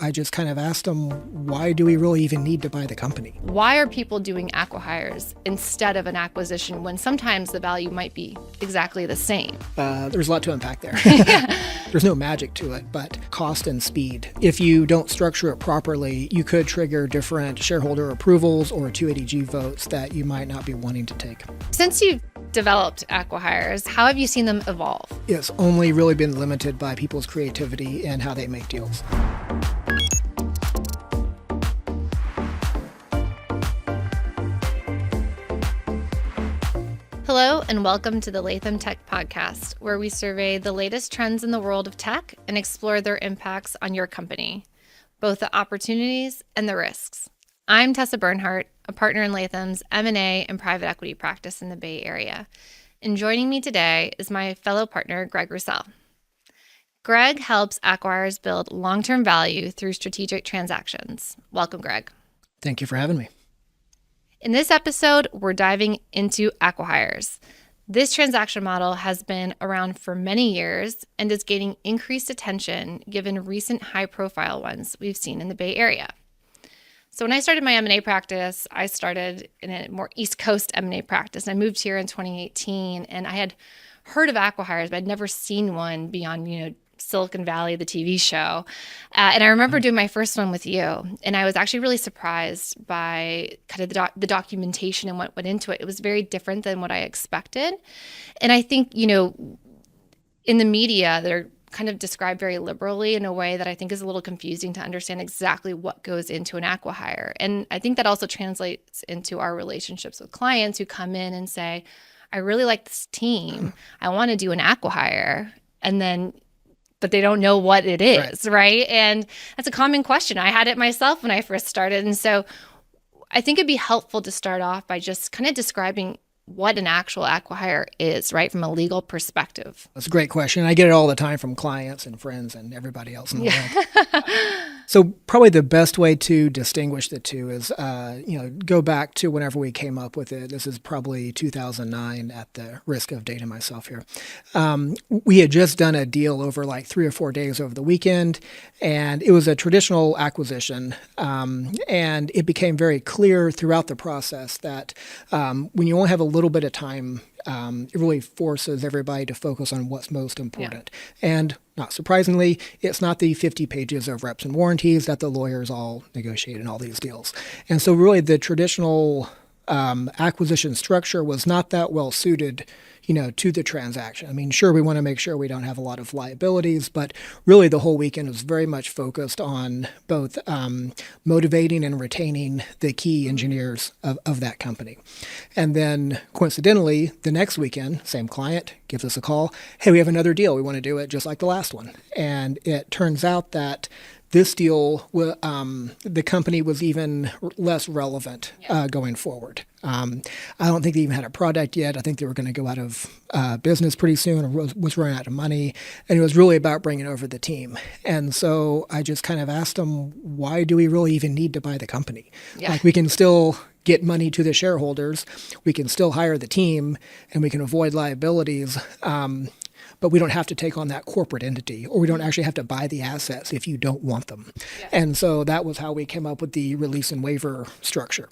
I just kind of asked them, why do we really even need to buy the company? Why are people doing acquihires instead of an acquisition when sometimes the value might be exactly the same? There's a lot to unpack there. There's no magic to it, but cost and speed. If you don't structure it properly, you could trigger different shareholder approvals or 280G votes that you might not be wanting to take. Since you've developed acquihires, how have you seen them evolve? It's only really been limited by people's creativity and how they make deals. Hello, and welcome to the LathamTECH Podcast, where we survey the latest trends in the world of tech and explore their impacts on your company, both the opportunities and the risks. I'm Tessa Bernhardt, a partner in Latham's M&A and private equity practice in the Bay Area. And joining me today is my fellow partner, Greg Roussel. Greg helps acquihires build long-term value through strategic transactions. Welcome, Greg. Thank you for having me. In this episode, we're diving into acquihires. This transaction model has been around for many years and is gaining increased attention given recent high-profile ones we've seen in the Bay Area. So when I started my M&A practice, I started in a more East Coast M&A practice. And I moved here in 2018, and I had heard of acquihires, but I'd never seen one beyond, Silicon Valley, the TV show. And I remember doing my first one with you, and I was actually really surprised by kind of the documentation and what went into it. It was very different than what I expected. And I think, in the media, they're kind of described very liberally in a way that I think is a little confusing to understand exactly what goes into an acquihire. And I think that also translates into our relationships with clients who come in and say, I really like this team. I want to do an acquihire. But they don't know what it is, right? And that's a common question. I had it myself when I first started. And so I think it'd be helpful to start off by just kind of describing what an actual acquihire is, right, from a legal perspective. That's a great question. I get it all the time from clients and friends and everybody else in the world. So probably the best way to distinguish the two is, go back to whenever we came up with it. This is probably 2009 at the risk of dating myself here. We had just done a deal over like 3 or 4 days over the weekend, and it was a traditional acquisition. And it became very clear throughout the process that when you only have a little bit of time, it really forces everybody to focus on what's most important. Yeah. And not surprisingly, it's not the 50 pages of reps and warranties that the lawyers all negotiate in all these deals. And so really the traditional acquisition structure was not that well suited to the transaction. I mean, sure, we want to make sure we don't have a lot of liabilities, but really the whole weekend was very much focused on both motivating and retaining the key engineers of that company. And then coincidentally, the next weekend, same client gives us a call. Hey, we have another deal. We want to do it just like the last one. And it turns out that this deal, the company was even less relevant going forward. I don't think they even had a product yet. I think they were going to go out of business pretty soon, or was running out of money. And it was really about bringing over the team. And so I just kind of asked them, why do we really even need to buy the company? Yeah. Like, we can still get money to the shareholders, we can still hire the team, and we can avoid liabilities. But we don't have to take on that corporate entity, or we don't actually have to buy the assets if you don't want them. Yeah. And so that was how we came up with the release and waiver structure.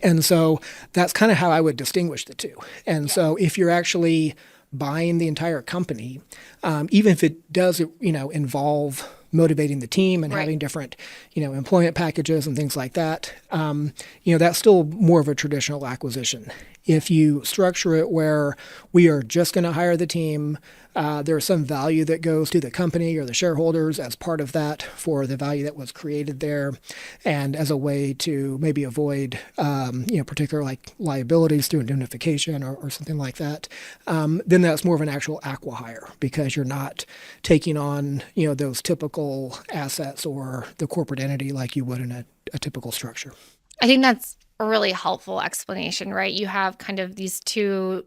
And so that's kind of how I would distinguish the two. And so if you're actually buying the entire company, even if it does, involve motivating the team and having different, employment packages and things like that, that's still more of a traditional acquisition. If you structure it where we are just going to hire the team, there's some value that goes to the company or the shareholders as part of that for the value that was created there, and as a way to maybe avoid, particular like liabilities through indemnification or something like that, then that's more of an actual acquihire, because you're not taking on, those typical assets or the corporate entity like you would in a typical structure. I think that's a really helpful explanation, right? You have kind of these two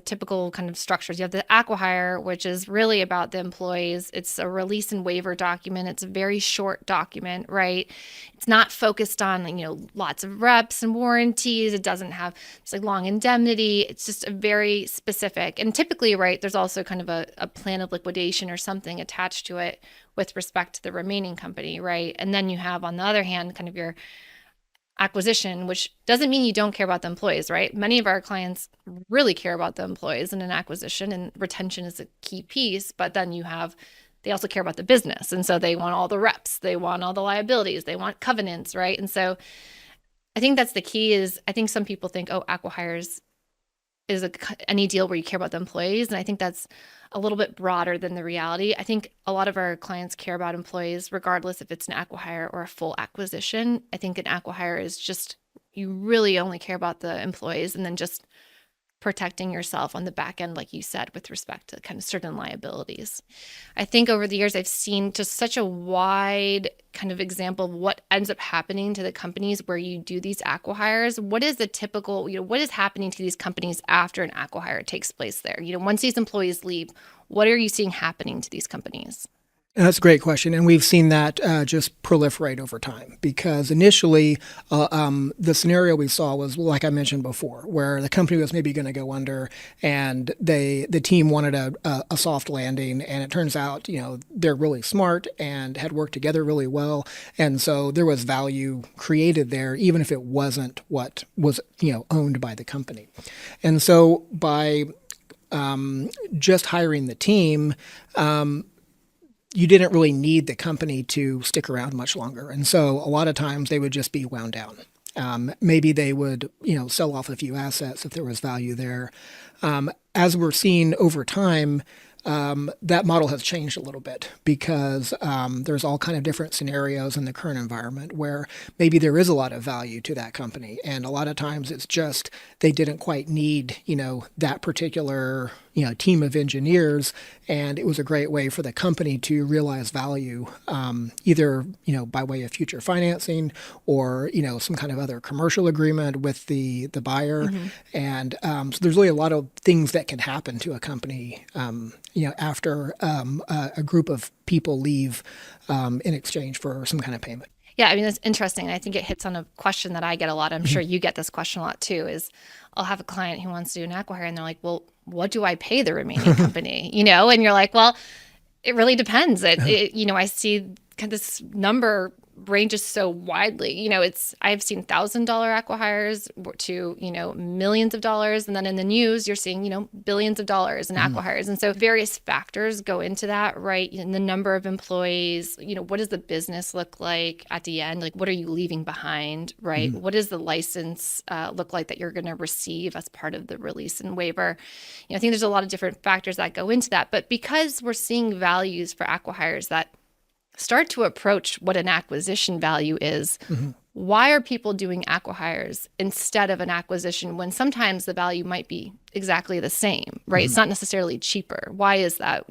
typical kind of structures. You have the Acquihire, which is really about the employees. It's a release and waiver document. It's a very short document, right? It's not focused on, lots of reps and warranties. It doesn't have long indemnity. It's just a very specific. And typically, right, there's also kind of a plan of liquidation or something attached to it with respect to the remaining company, right? And then you have, on the other hand, kind of your acquisition, which doesn't mean you don't care about the employees, right? Many of our clients really care about the employees in an acquisition, and retention is a key piece. But then they also care about the business. And so they want all the reps, they want all the liabilities, they want covenants, right? And so I think that's the key. Is I think some people think, acquihires is any deal where you care about the employees. And I think that's a little bit broader than the reality. I think a lot of our clients care about employees, regardless if it's an acquihire or a full acquisition. I think an acquihire is just, you really only care about the employees, and then just protecting yourself on the back end, like you said, with respect to kind of certain liabilities. I think over the years, I've seen just such a wide kind of example of what ends up happening to the companies where you do these acquihires. What is the typical, what is happening to these companies after an acquihire takes place there? Once these employees leave, what are you seeing happening to these companies? That's a great question. And we've seen that just proliferate over time, because initially the scenario we saw was, like I mentioned before, where the company was maybe going to go under and the team wanted a soft landing. And it turns out, they're really smart and had worked together really well. And so there was value created there, even if it wasn't what was, owned by the company. And so by just hiring the team, you didn't really need the company to stick around much longer. And so a lot of times they would just be wound down. Maybe they would, sell off a few assets if there was value there. As we're seeing over time, that model has changed a little bit, because there's all kind of different scenarios in the current environment where maybe there is a lot of value to that company. And a lot of times it's just they didn't quite need, that particular, team of engineers. And it was a great way for the company to realize value, either, by way of future financing or, some kind of other commercial agreement with the buyer. Mm-hmm. And so there's really a lot of things that can happen to a company, after a group of people leave in exchange for some kind of payment. Yeah, I mean, that's interesting. I think it hits on a question that I get a lot. I'm sure you get this question a lot too, is I'll have a client who wants to do an acquihire and they're like, well, what do I pay the remaining company? And you're like, well, it really depends. I see kind of this number ranges so widely. I've seen $1,000 acquihires to, millions of dollars. And then in the news, you're seeing, billions of dollars in acquihires. And so various factors go into that, right? And the number of employees, what does the business look like at the end? Like, what are you leaving behind, right? What does the license look like that you're going to receive as part of the release and waiver? I think there's a lot of different factors that go into that. But because we're seeing values for acquihires that start to approach what an acquisition value is, why are people doing acquihires instead of an acquisition when sometimes the value might be exactly the same, right? It's not necessarily cheaper. Why is that?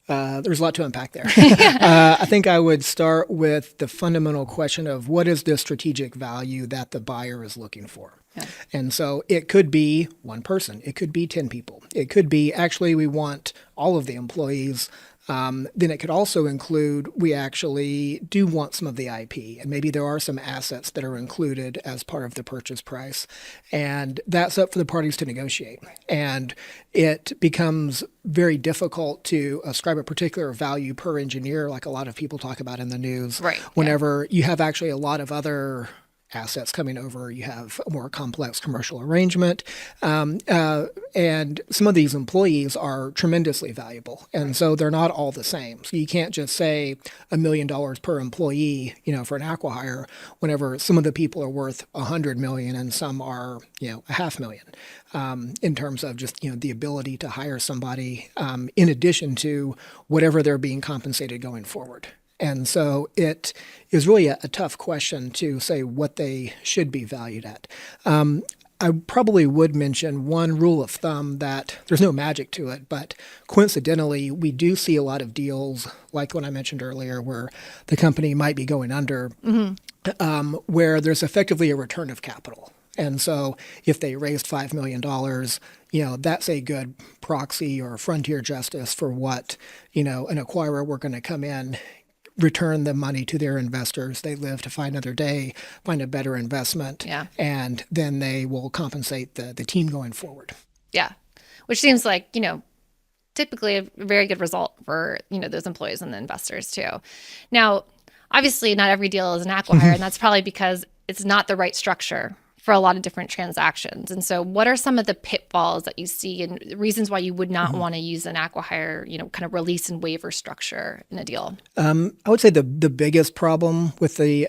There's a lot to unpack there. I think I would start with the fundamental question of what is the strategic value that the buyer is looking for? Yeah. And so it could be one person. It could be 10 people. It could be, actually, we want all of the employees. Then it could also include, we actually do want some of the IP, and maybe there are some assets that are included as part of the purchase price. And that's up for the parties to negotiate. And it becomes very difficult to ascribe a particular value per engineer, like a lot of people talk about in the news. Right. Whenever you have actually a lot of other assets coming over, you have a more complex commercial arrangement. And some of these employees are tremendously valuable. And so they're not all the same. So you can't just say $1 million per employee, for an acquihire, whenever some of the people are worth $100 million and some are, $500,000, in terms of just, the ability to hire somebody, in addition to whatever they're being compensated going forward. And so it is really a tough question to say what they should be valued at. I probably would mention one rule of thumb that there's no magic to it, but coincidentally, we do see a lot of deals like what I mentioned earlier, where the company might be going under, where there's effectively a return of capital. And so if they raised $5 million, that's a good proxy or frontier justice for what, an acquirer were going to come in, return the money to their investors. They live to find another day, find a better investment, and then they will compensate the team going forward. Yeah, which seems like, typically a very good result for, those employees and the investors too. Now, obviously not every deal is an acquihire, and that's probably because it's not the right structure for a lot of different transactions. And so what are some of the pitfalls that you see and reasons why you would not want to use an acquihire, kind of release and waiver structure in a deal? I would say the biggest problem with the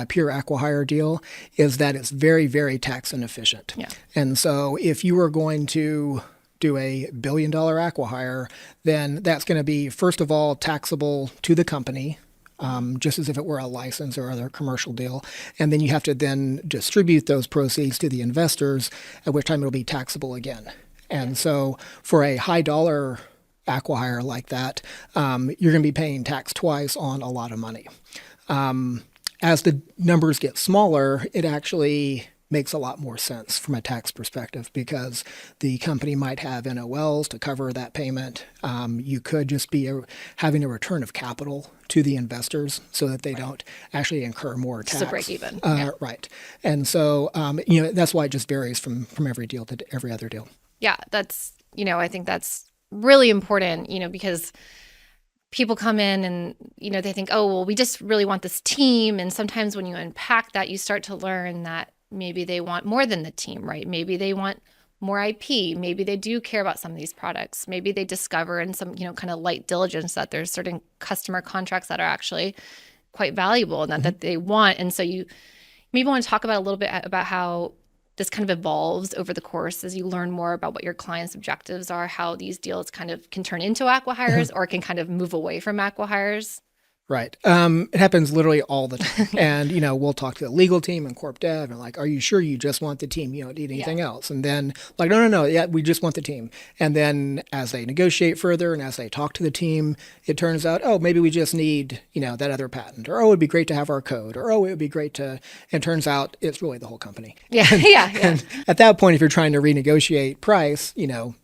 pure acquihire deal is that it's very, very tax inefficient. Yeah. And so if you were going to do a $1 billion acquihire, then that's going to be, first of all, taxable to the company, just as if it were a license or other commercial deal. And then you have to then distribute those proceeds to the investors, at which time it'll be taxable again. And so for a high dollar acquihire like that, you're going to be paying tax twice on a lot of money. As the numbers get smaller, it actually makes a lot more sense from a tax perspective because the company might have NOLs to cover that payment. You could just be having a return of capital to the investors so that they don't actually incur more tax. So break even. Right. And so, that's why it just varies from every deal to every other deal. Yeah, that's, I think that's really important, because people come in and, they think, oh, well, we just really want this team. And sometimes when you unpack that, you start to learn that maybe they want more than the team, right? Maybe they want more IP. Maybe they do care about some of these products. Maybe they discover in some, kind of light diligence that there's certain customer contracts that are actually quite valuable and that they want. And so you maybe want to talk about a little bit about how this kind of evolves over the course as you learn more about what your clients' objectives are, how these deals kind of can turn into acquihires or can kind of move away from acquihires. Right. It happens literally all the time. And, we'll talk to the legal team and corp dev and like, are you sure you just want the team? You don't need anything else. And then like, no. Yeah, we just want the team. And then as they negotiate further and as they talk to the team, it turns out, oh, maybe we just need, that other patent, or, oh, it'd be great to have our code, or, oh, it would be great to, and turns out it's really the whole company. Yeah. And at that point, if you're trying to renegotiate price,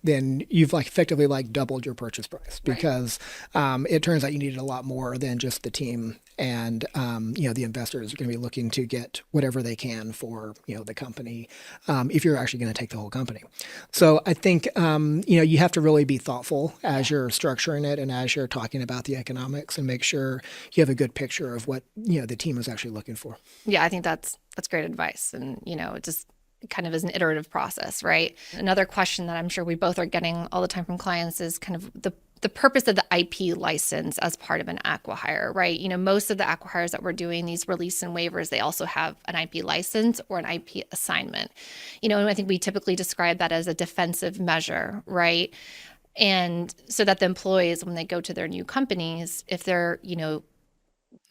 then you've effectively doubled your purchase price because it turns out you needed a lot more than just the team, and the investors are going to be looking to get whatever they can for the company if you're actually going to take the whole company. So I think you have to really be thoughtful as you're structuring it and as you're talking about the economics and make sure you have a good picture of what the team is actually looking for. Yeah, I think that's great advice, and it just kind of is an iterative process, right? Another question that I'm sure we both are getting all the time from clients is kind of the purpose of the IP license as part of an acquihire, right? Most of the acquihires that we're doing, these release and waivers, they also have an IP license or an IP assignment. And I think we typically describe that as a defensive measure, right? And so that the employees, when they go to their new companies, if they're,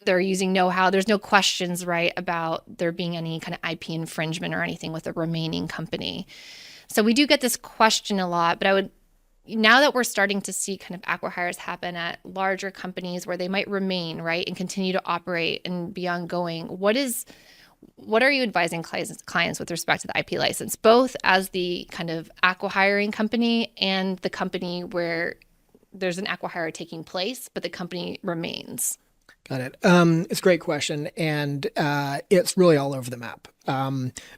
they're using know-how, there's no questions, right, about there being any kind of IP infringement or anything with the remaining company. So we do get this question a lot, but now that we're starting to see kind of acquihires happen at larger companies where they might remain, right, and continue to operate and be ongoing, what are you advising clients with respect to the IP license, both as the kind of acquihiring company and the company where there's an acquihire taking place, but the company remains? Got it. It's a great question, and it's really all over the map.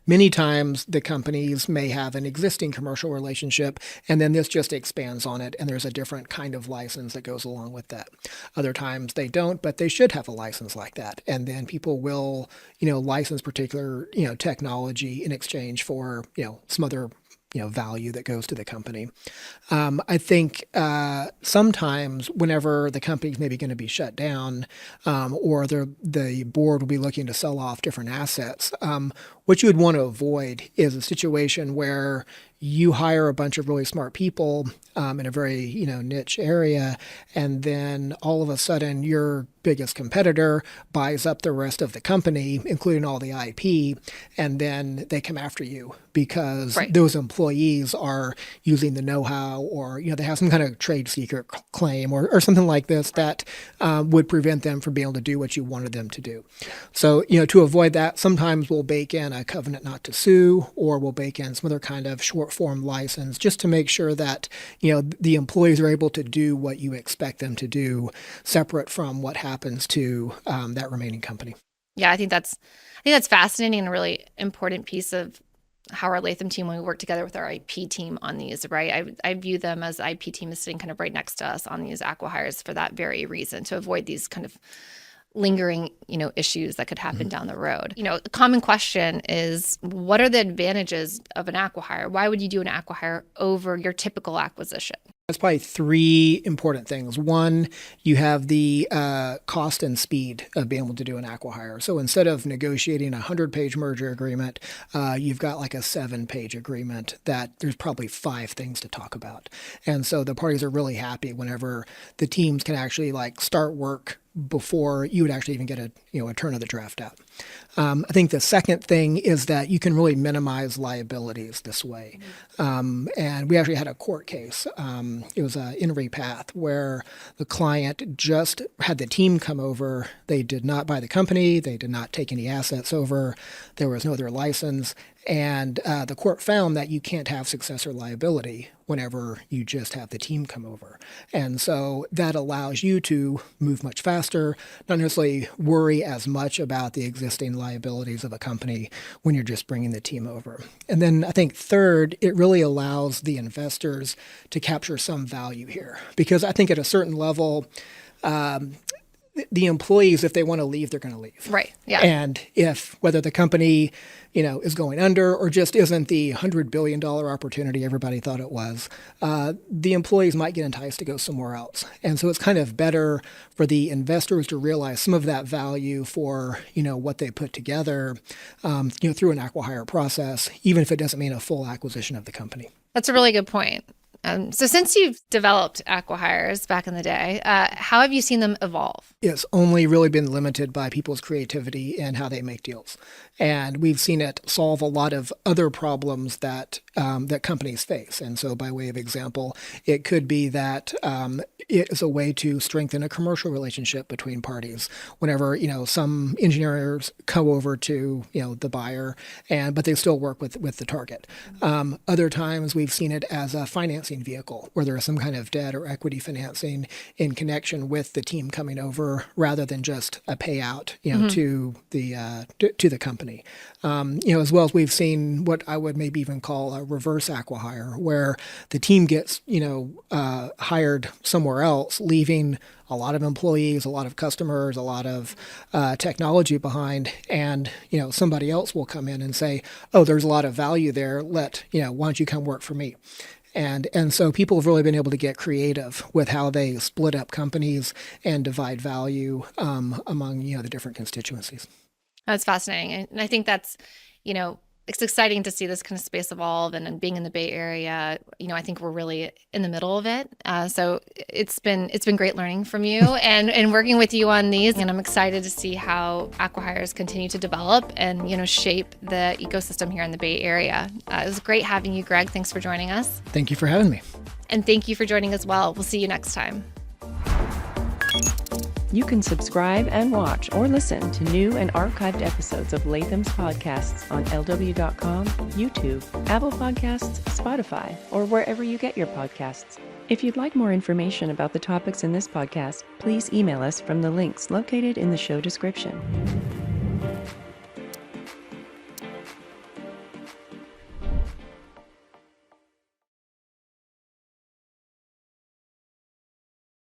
Many times the companies may have an existing commercial relationship, and then this just expands on it, and there's a different kind of license that goes along with that. Other times they don't, but they should have a license like that, and then people will, license particular, technology in exchange for, some other value that goes to the company. I think sometimes whenever the company's maybe going to be shut down or the board will be looking to sell off different assets, what you would want to avoid is a situation where you hire a bunch of really smart people in a very, niche area, and then all of a sudden your biggest competitor buys up the rest of the company, including all the IP, and then they come after you because those employees are using the know-how, or they have some kind of trade secret claim or something like this that would prevent them from being able to do what you wanted them to do. So, to avoid that, sometimes we'll bake in a covenant not to sue, or we'll bake in some other kind of short form license just to make sure that, the employees are able to do what you expect them to do, separate from what happens to that remaining company. Yeah, I think that's fascinating and a really important piece of how our Latham team, when we work together with our IP team on these, right? I view them as IP team is sitting kind of right next to us on these acquihires for that very reason, to avoid these kind of lingering, issues that could happen down the road. A common question is, what are the advantages of an acquihire? Why would you do an acquihire over your typical acquisition? That's probably three important things. One, you have the cost and speed of being able to do an acquihire. So instead of negotiating a 100-page merger agreement, you've got like a 7-page agreement that there's probably 5 things to talk about. And so the parties are really happy whenever the teams can actually start work before you would actually even get a turn of the draft out. I think the second thing is that you can really minimize liabilities this way. And we actually had a court case. It was in repath where the client just had the team come over. They did not buy the company. They did not take any assets over. There was no other license. And the court found that you can't have successor liability whenever you just have the team come over. And so that allows you to move much faster, not necessarily worry as much about the existing liabilities of a company when you're just bringing the team over. And then I think third, it really allows the investors to capture some value here. Because I think at a certain level, the employees, if they want to leave, they're going to leave. Right. Yeah. And if whether the company, is going under or just isn't the $100 billion opportunity everybody thought it was, the employees might get enticed to go somewhere else. And so it's kind of better for the investors to realize some of that value for, what they put together, through an acquihire process, even if it doesn't mean a full acquisition of the company. That's a really good point. So since you've developed acquihires back in the day, how have you seen them evolve? It's only really been limited by people's creativity and how they make deals. And we've seen it solve a lot of other problems that companies face. And so by way of example, it could be that it is a way to strengthen a commercial relationship between parties. Whenever, some engineers come over to, the buyer, but they still work with the target. Other times we've seen it as a financing vehicle where there is some kind of debt or equity financing in connection with the team coming over rather than just a payout, to the company. As well as we've seen what I would maybe even call a reverse acquihire, where the team gets, hired somewhere else, leaving a lot of employees, a lot of customers, a lot of technology behind, and somebody else will come in and say, "Oh, there's a lot of value there. Why don't you come work for me?" And so people have really been able to get creative with how they split up companies and divide value among the different constituencies. That's fascinating. And I think that's, it's exciting to see this kind of space evolve, and being in the Bay Area, I think we're really in the middle of it. So it's been great learning from you and working with you on these. And I'm excited to see how acquihires continue to develop and, shape the ecosystem here in the Bay Area. It was great having you, Greg. Thanks for joining us. Thank you for having me. And thank you for joining as well. We'll see you next time. You can subscribe and watch or listen to new and archived episodes of Latham's podcasts on lw.com, YouTube, Apple Podcasts, Spotify, or wherever you get your podcasts. If you'd like more information about the topics in this podcast, please email us from the links located in the show description.